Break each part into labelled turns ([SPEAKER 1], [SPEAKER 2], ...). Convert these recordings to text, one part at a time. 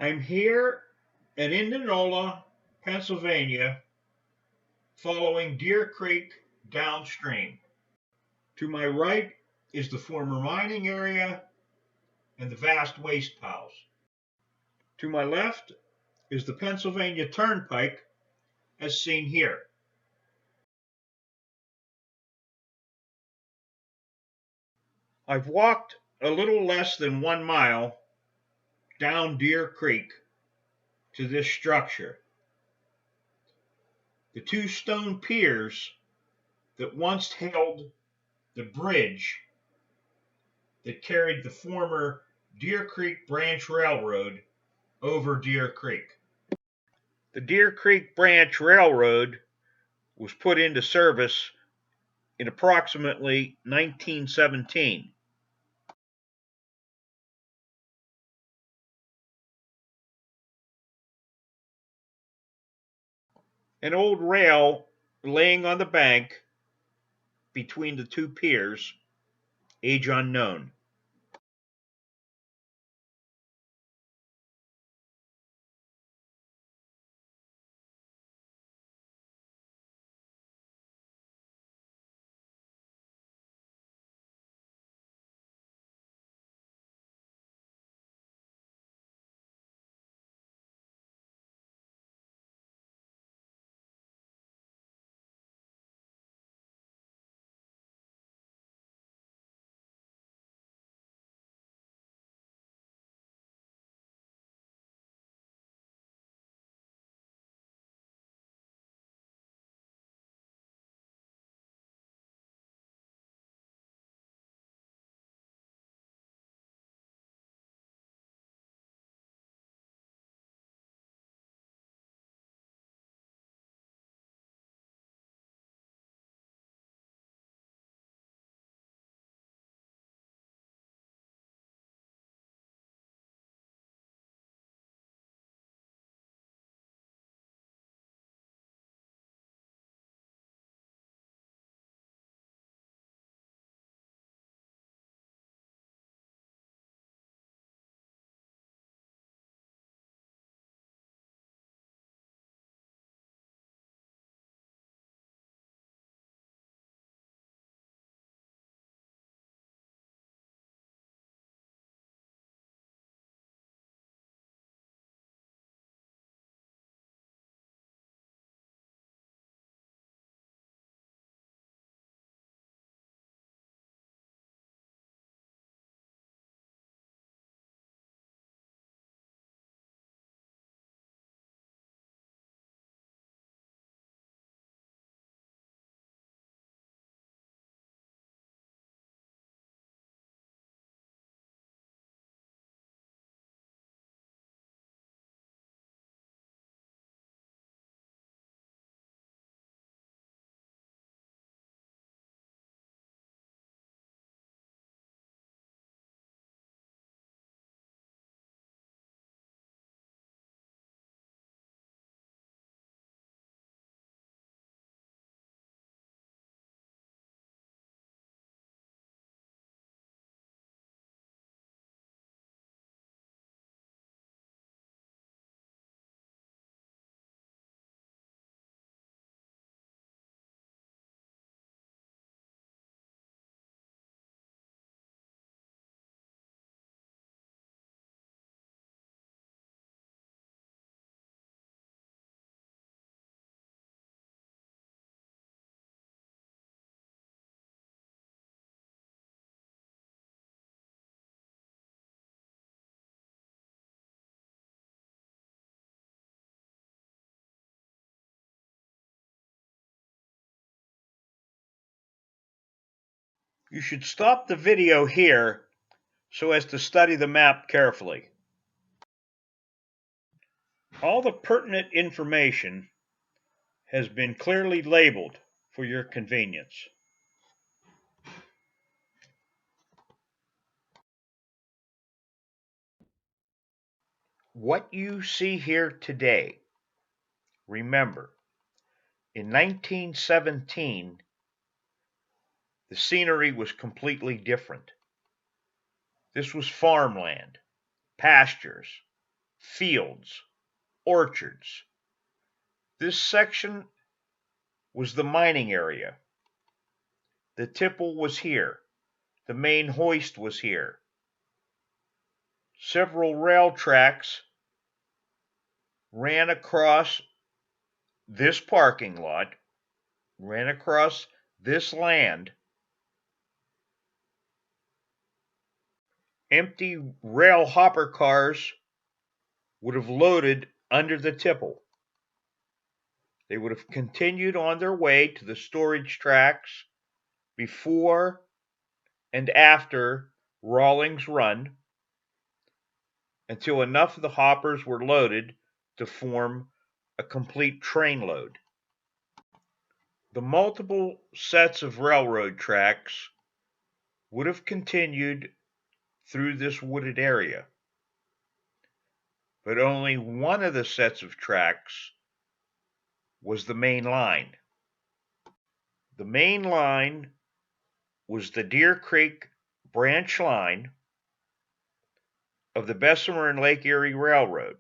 [SPEAKER 1] I'm here at Indianola, Pennsylvania, following Deer Creek downstream. To my right is the former mining area and the vast waste piles. To my left is the Pennsylvania Turnpike as seen here. I've walked a little less than 1 mile down Deer Creek to this structure. The two stone piers that once held the bridge that carried the former Deer Creek Branch Railroad over Deer Creek. The Deer Creek Branch Railroad was put into service in approximately 1917. An old rail laying on the bank between the two piers, age unknown. You should stop the video here so as to study the map carefully. All the pertinent information has been clearly labeled for your convenience. What you see here today, remember, in 1917, the scenery was completely different. This was farmland, pastures, fields, orchards. This section was the mining area. The tipple was here. The main hoist was here. Several rail tracks ran across this parking lot, ran across this land. Empty rail hopper cars would have loaded under the tipple. They would have continued on their way to the storage tracks before and after Rawlings Run until enough of the hoppers were loaded to form a complete train load. The multiple sets of railroad tracks would have continued through this wooded area, but only one of the sets of tracks was the main line. The main line was the Deer Creek branch line of the Bessemer and Lake Erie Railroad.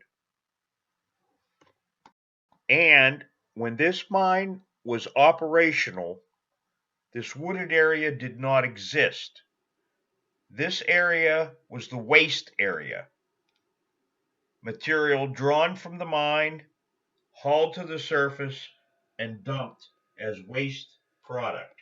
[SPEAKER 1] And when this mine was operational, this wooded area did not exist. This area was the waste area. Material drawn from the mine, hauled to the surface, and dumped as waste product.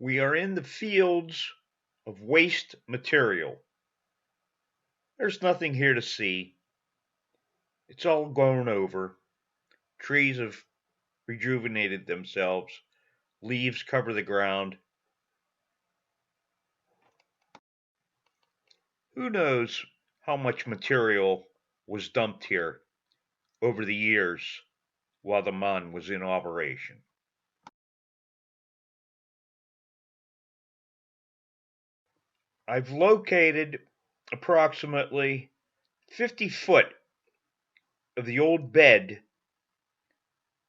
[SPEAKER 1] We are in the fields of waste material. There's nothing here to see. It's all grown over. Trees have rejuvenated themselves. Leaves cover the ground. Who knows how much material was dumped here over the years while the mine was in operation. I've located approximately 50 foot of the old bed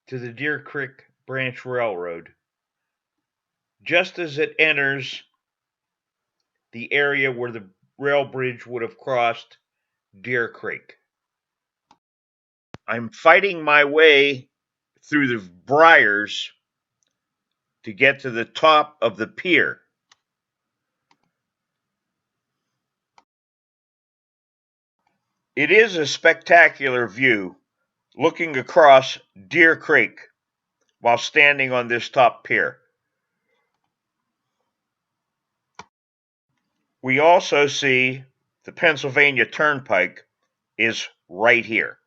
[SPEAKER 1] to the Deer Creek Branch Railroad, just as it enters the area where the rail bridge would have crossed Deer Creek. I'm fighting my way through the briars to get to the top of the pier. It is a spectacular view looking across Deer Creek while standing on this top pier. We also see the Pennsylvania Turnpike is right here.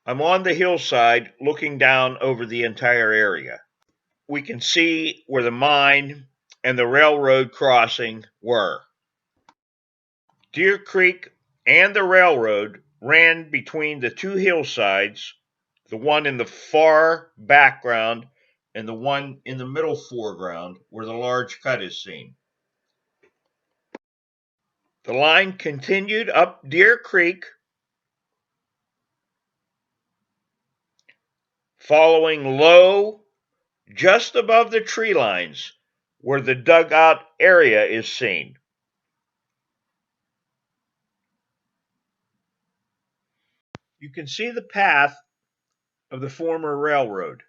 [SPEAKER 1] I'm on the hillside looking down over the entire area. We can see where the mine and the railroad crossing were. Deer Creek and the railroad ran between the two hillsides, the one in the far background and the one in the middle foreground where the large cut is seen. The line continued up Deer Creek, following low just above the tree lines where the dugout area is seen. You can see the path of the former railroad.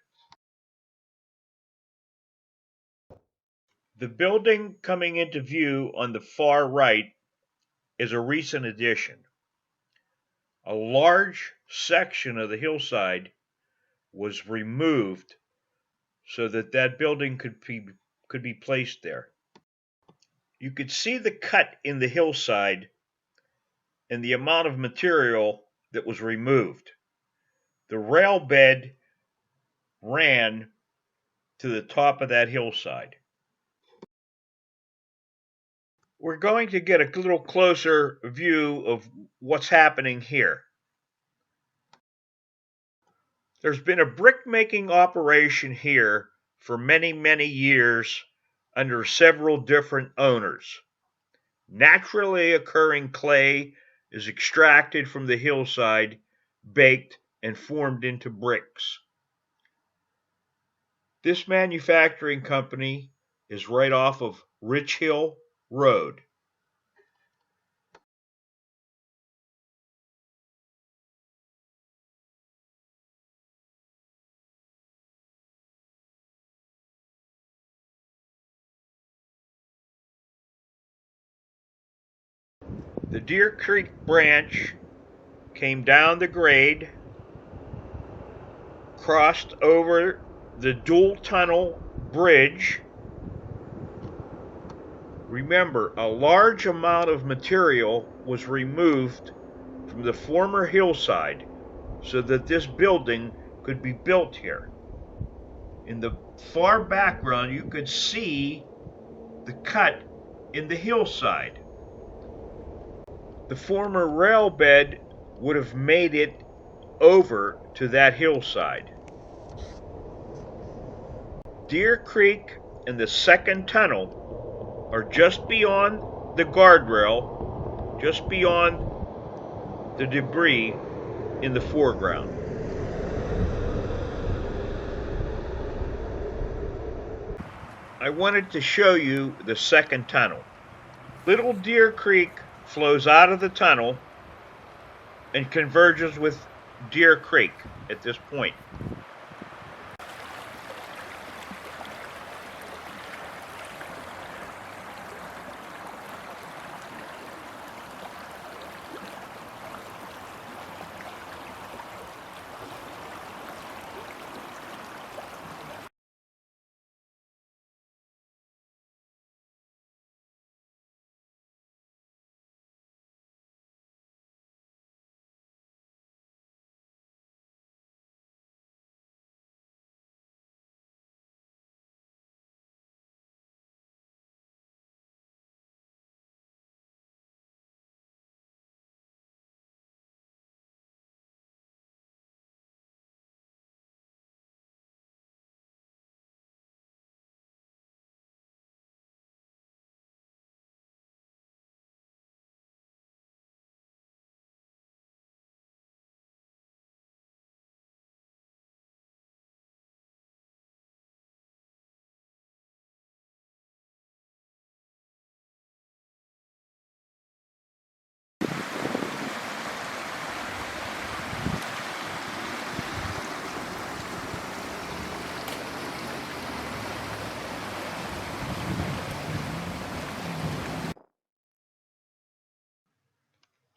[SPEAKER 1] The building coming into view on the far right is a recent addition. A large section of the hillside was removed so that that building could be placed there. You could see the cut in the hillside and the amount of material that was removed. The rail bed ran to the top of that hillside. We're going to get a little closer view of what's happening here. There's been a brick-making operation here for many, many years under several different owners. Naturally occurring clay is extracted from the hillside, baked, and formed into bricks. This manufacturing company is right off of Rich Hill Road. The Deer Creek branch came down the grade, crossed over the dual tunnel bridge. Remember, a large amount of material was removed from the former hillside so that this building could be built here. In the far background, you could see the cut in the hillside. The former rail bed would have made it over to that hillside. Deer Creek and the second tunnel are just beyond the guardrail, just beyond the debris in the foreground. I wanted to show you the second tunnel. Little Deer Creek flows out of the tunnel and converges with Deer Creek at this point.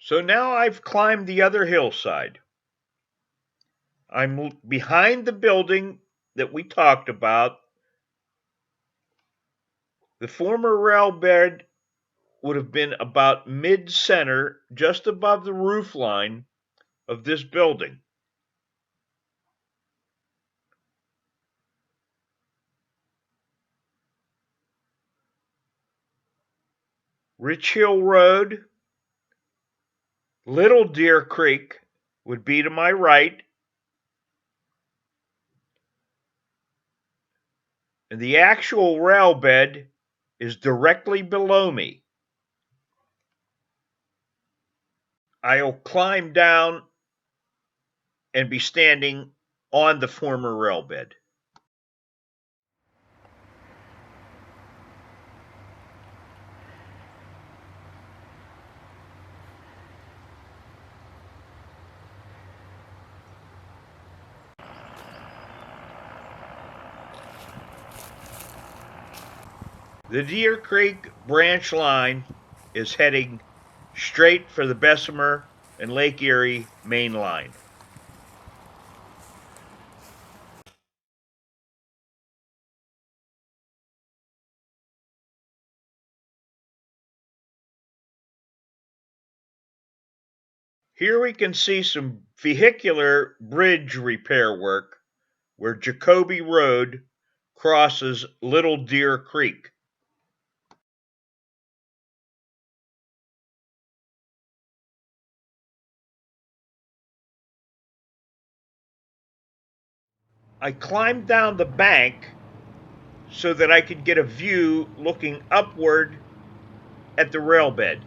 [SPEAKER 1] So now I've climbed the other hillside. I'm behind the building that we talked about. The former rail bed would have been about mid-center, just above the roof line of this building. Rich Hill Road, Little Deer Creek would be to my right, and the actual rail bed is directly below me. I'll climb down and be standing on the former rail bed. The Deer Creek branch line is heading straight for the Bessemer and Lake Erie main line. Here we can see some vehicular bridge repair work where Jacoby Road crosses Little Deer Creek. I climbed down the bank so that I could get a view looking upward at the rail bed.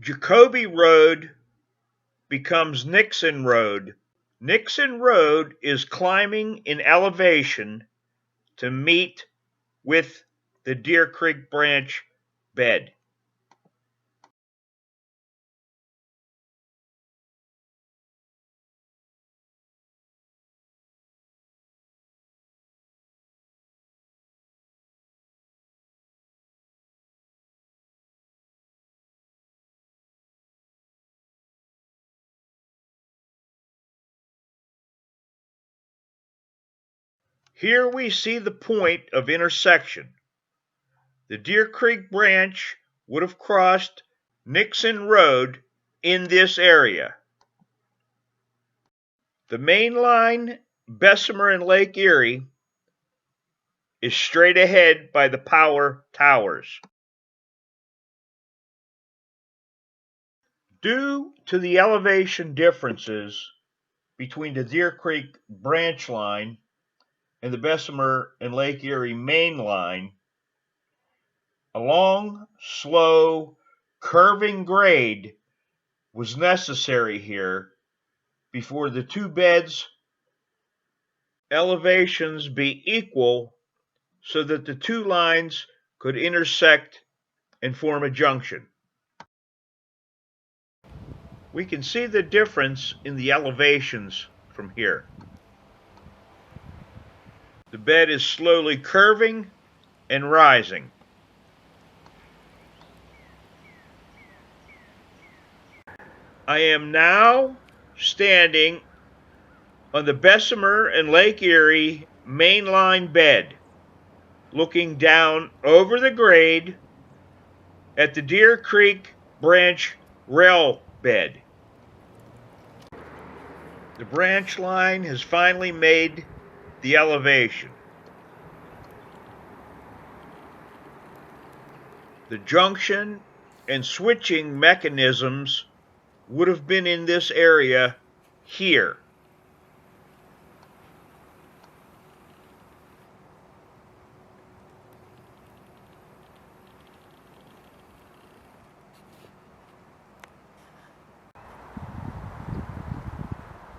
[SPEAKER 1] Jacoby Road becomes Nixon Road. Nixon Road is climbing in elevation to meet with the Deer Creek branch bed. Here we see the point of intersection. The Deer Creek branch would have crossed Nixon Road in this area. The main line, Bessemer and Lake Erie, is straight ahead by the power towers. Due to the elevation differences between the Deer Creek branch line and the Bessemer and Lake Erie main line, a long, slow, curving grade was necessary here before the two beds' elevations be equal so that the two lines could intersect and form a junction. We can see the difference in the elevations from here. The bed is slowly curving and rising. I am now standing on the Bessemer and Lake Erie mainline bed, looking down over the grade at the Deer Creek branch rail bed. The branch line has finally made the elevation. The junction and switching mechanisms would have been in this area here.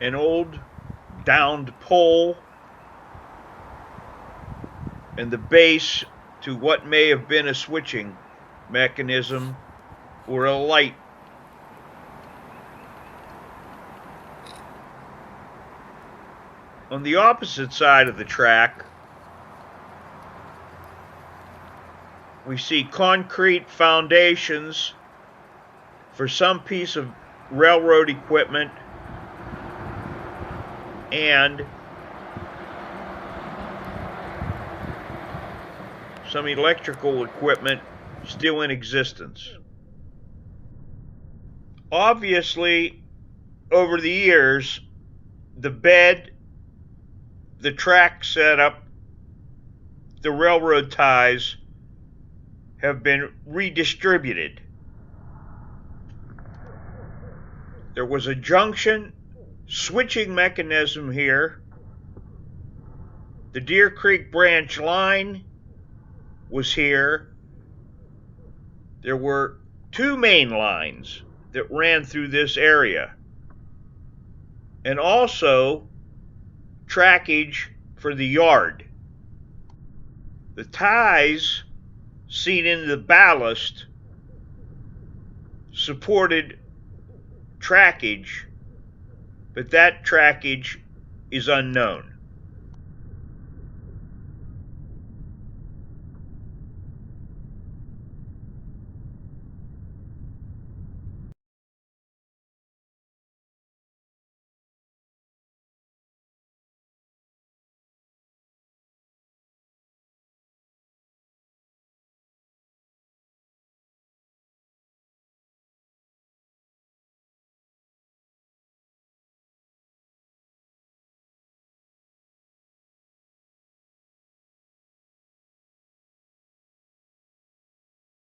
[SPEAKER 1] An old downed pole and the base to what may have been a switching mechanism or a light. On the opposite side of the track, we see concrete foundations for some piece of railroad equipment and some electrical equipment still in existence. Obviously, over the years, the bed, the track setup, the railroad ties have been redistributed. There was a junction switching mechanism here. The Deer Creek branch line was here. There were two main lines that ran through this area, and also trackage for the yard. The ties seen in the ballast supported trackage, but that trackage is unknown.